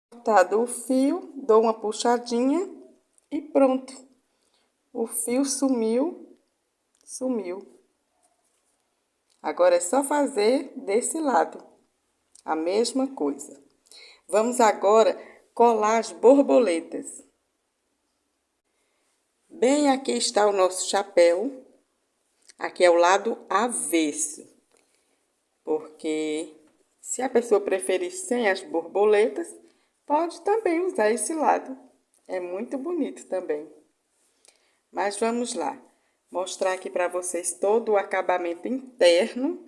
Cortado o fio, dou uma puxadinha e pronto. O fio sumiu. Agora é só fazer desse lado a mesma coisa. Vamos agora colar as borboletas. Bem, aqui está o nosso chapéu. Aqui é o lado avesso, porque se a pessoa preferir sem as borboletas, pode também usar esse lado. É muito bonito também. Mas vamos lá, mostrar aqui para vocês todo o acabamento interno,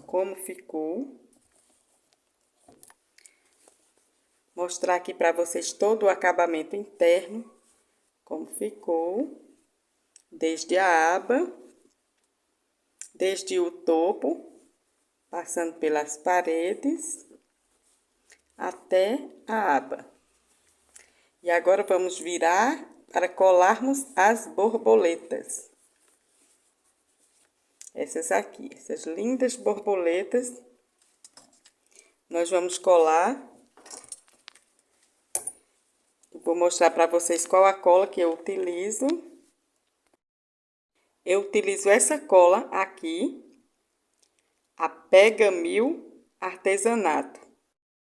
como ficou. Mostrar aqui para vocês todo o acabamento interno, como ficou. Desde a aba, desde o topo, passando pelas paredes, até a aba. E agora vamos virar para colarmos as borboletas. Essas aqui, essas lindas borboletas, nós vamos colar. Vou mostrar para vocês qual a cola que eu utilizo. Eu utilizo essa cola aqui, a Pega Mil Artesanato.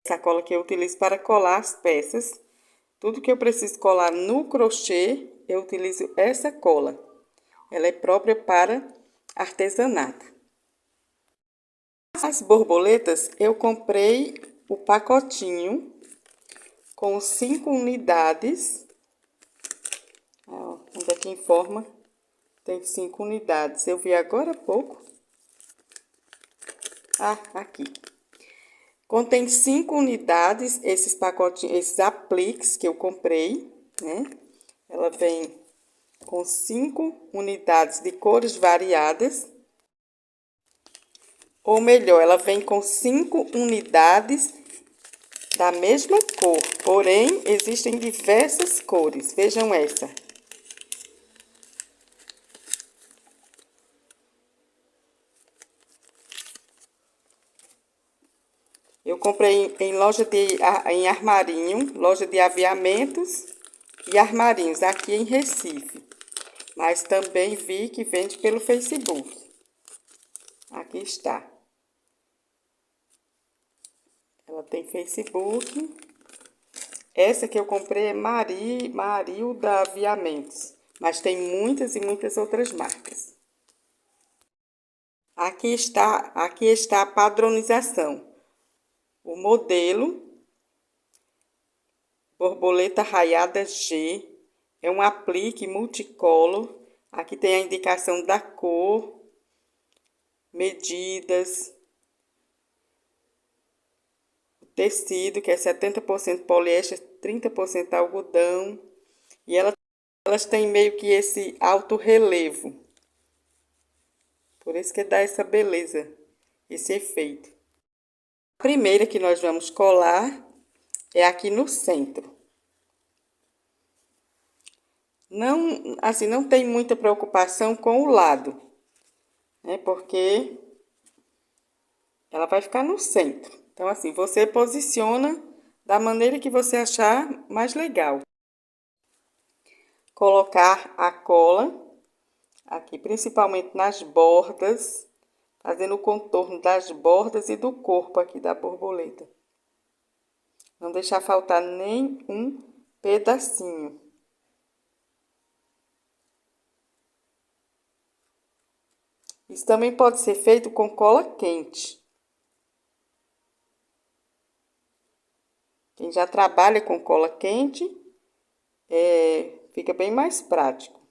Essa cola que eu utilizo para colar as peças. Tudo que eu preciso colar no crochê, eu utilizo essa cola. Ela é própria para artesanato. As borboletas, eu comprei o pacotinho com 5 unidades. Onde aqui informa, tem 5 unidades. Eu vi agora há pouco. Aqui. Contém 5 unidades, esses pacotinhos, esses apliques que eu comprei, né? Ela vem com 5 unidades de cores variadas. Ou melhor, ela vem com 5 unidades da mesma cor, porém, existem diversas cores. Vejam essa. Eu comprei em armarinho, loja de aviamentos e armarinhos, aqui em Recife. Mas também vi que vende pelo Facebook. Aqui está. Ela tem Facebook. Essa que eu comprei é Marilda Aviamentos. Mas tem muitas e muitas outras marcas. Aqui está a padronização. O modelo borboleta raiada G é um aplique multicolor. Aqui tem a indicação da cor, medidas, o tecido que é 70% poliéster, 30% algodão. E elas têm meio que esse alto relevo. Por isso que dá essa beleza, esse efeito. A primeira que nós vamos colar é aqui no centro. Não tem muita preocupação com o lado, né? Porque ela vai ficar no centro. Então, assim, você posiciona da maneira que você achar mais legal. Colocar a cola aqui, principalmente nas bordas, fazendo o contorno das bordas e do corpo aqui da borboleta. Não deixar faltar nem um pedacinho. Isso também pode ser feito com cola quente. Quem já trabalha com cola quente, fica bem mais prático.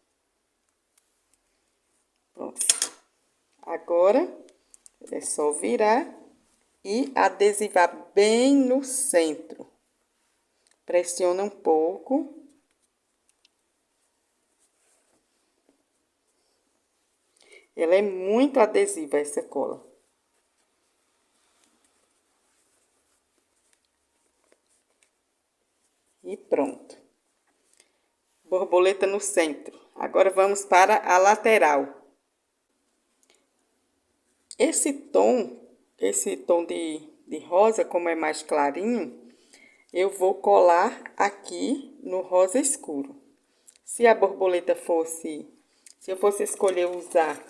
Pronto. Agora, É só virar e adesivar bem no centro. Pressiona um pouco. Ela é muito adesiva, essa cola. E pronto. Borboleta no centro. Agora vamos para a lateral. Esse tom de rosa, como é mais clarinho, eu vou colar aqui no rosa escuro. Se a borboleta fosse, se eu fosse escolher usar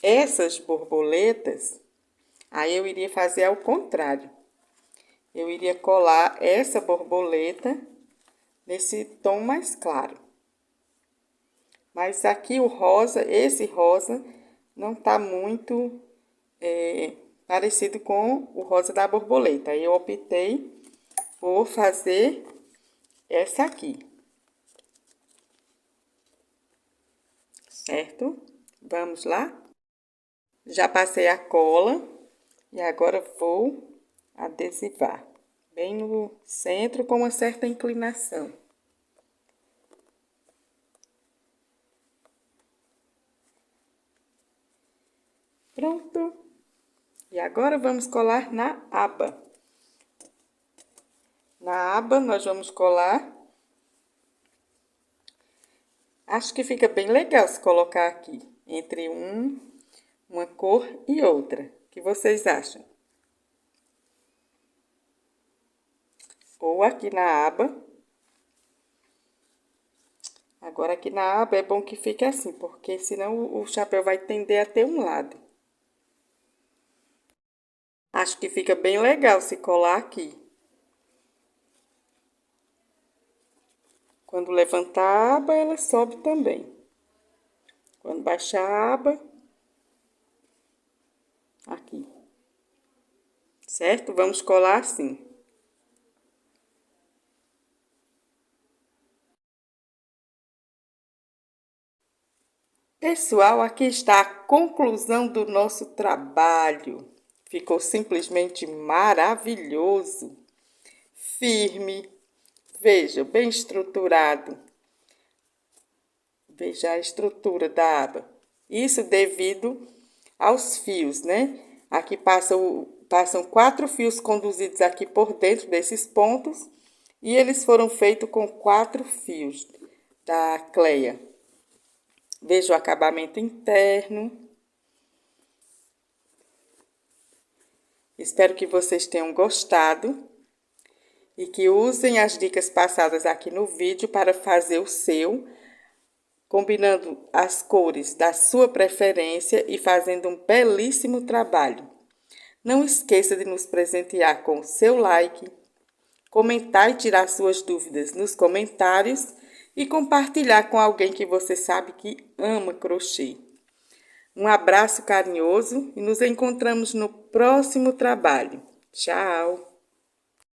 essas borboletas, aí eu iria fazer ao contrário. Eu iria colar essa borboleta nesse tom mais claro. Mas aqui o rosa, esse rosa, não tá muito parecido com o rosa da borboleta. Aí eu optei por fazer essa aqui. Certo? Vamos lá? Já passei a cola e agora vou adesivar bem no centro com uma certa inclinação. Pronto! E agora vamos colar na aba. Na aba nós vamos colar. Acho que fica bem legal se colocar aqui entre uma cor e outra. O que vocês acham? Ou aqui na aba. Agora aqui na aba é bom que fique assim, porque senão o chapéu vai tender a ter um lado. Acho que fica bem legal se colar aqui. Quando levantar a aba, ela sobe também. Quando baixar a aba, aqui. Certo? Vamos colar assim. Pessoal, aqui está a conclusão do nosso trabalho. Ficou simplesmente maravilhoso. Firme. Veja, bem estruturado. Veja a estrutura da aba. Isso devido aos fios, né? Aqui passam 4 fios conduzidos aqui por dentro desses pontos. E eles foram feitos com 4 fios da Cleia. Veja o acabamento interno. Espero que vocês tenham gostado e que usem as dicas passadas aqui no vídeo para fazer o seu, combinando as cores da sua preferência e fazendo um belíssimo trabalho. Não esqueça de nos presentear com o seu like, comentar e tirar suas dúvidas nos comentários e compartilhar com alguém que você sabe que ama crochê. Um abraço carinhoso e nos encontramos no próximo trabalho. Tchau!